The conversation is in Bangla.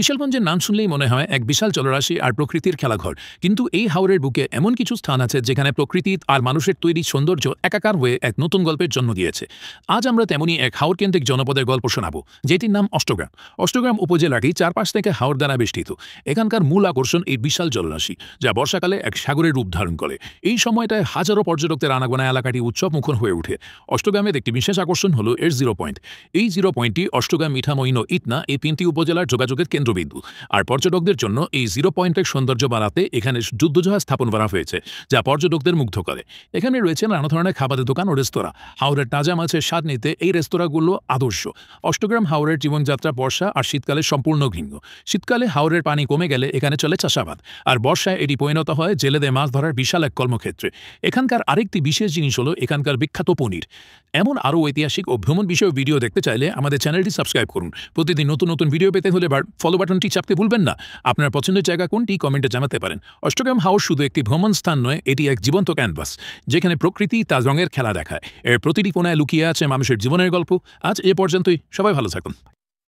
কিশোরগঞ্জের নাম শুনলেই মনে হয় এক বিশাল জলরাশি আর প্রকৃতির খেলাঘর, কিন্তু এই হাওরের বুকে এমন কিছু স্থান আছে যেখানে প্রকৃতি আর মানুষের তৈরি সৌন্দর্য একাকার হয়ে এক নতুন গল্পের জন্ম দিয়েছে। আজ আমরা তেমনই এক হাওরকেন্দ্রিক জনপদের গল্প শোনাব, যেটির নাম অষ্টগ্রাম। অষ্টগ্রাম উপজেলাটি চারপাশ থেকে হাওর দ্বারা বেষ্টিত। এখানকার মূল আকর্ষণ এই বিশাল জলরাশি, যা বর্ষাকালে এক সাগরের রূপ ধারণ করে। এই সময়টায় হাজারো পর্যটকদের আনাগোনা এলাকাটি উৎসব মুখর হয়ে ওঠে। অষ্টগ্রামের একটি বিশেষ আকর্ষণ হল এর জিরো পয়েন্ট। এই জিরো পয়েন্টটি অষ্টগ্রাম, মিঠামইন ও ইটনা এই তিনটি উপজেলার যোগাযোগের কেন্দ্রবিন্দু। আর পর্যটকদের জন্য এই জিরো পয়েন্টের সৌন্দর্য বাড়াতে এখানে যুদ্ধজাহাজ স্থাপন করা হয়েছে, যা পর্যটকদের মুগ্ধ করে। এখানে রয়েছে নানা ধরনের খাবারের দোকান ও রেস্তোরাঁ। হাওরের তাজা মাছের স্বাদ নিতে এই রেস্তোরাঁগুলো আদর্শ। অষ্টগ্রাম হাওরের জীবনযাত্রা বর্ষা আর শীতকালে সম্পূর্ণ ভিন্ন। শীতকালে হাওরের পানি কমে গেলে এখানে চলে চাষাবাদ, আর বর্ষায় এটি পরিণত হয় জেলেদের মাছ ধরার বিশাল এক কর্মক্ষেত্রে। এখানকার আরেকটি বিশেষ জিনিস হলো এখানকার বিখ্যাত পনির। এমন আরও ঐতিহাসিক ও ভ্রমণ বিষয়ক ভিডিও দেখতে চাইলে আমাদের চ্যানেলটি সাবস্ক্রাইব করুন। প্রতিদিন নতুন নতুন ভিডিও পেতে হলে ফলো বাটনটি চাপতে ভুলবেন না। আপনার পছন্দের জায়গা কোনটি কমেন্টে জানাতে পারেন। অষ্টগ্রাম হাওর শুধু একটি ভ্রমণ স্থান নয়, এটি এক জীবন্ত ক্যানভাস, যেখানে প্রকৃতি তার রঙের খেলা দেখায়। এর প্রতিটি কোণায় লুকিয়ে আছে মানুষের জীবনের গল্প। আজ এ পর্যন্তই, সবাই ভালো থাকুন।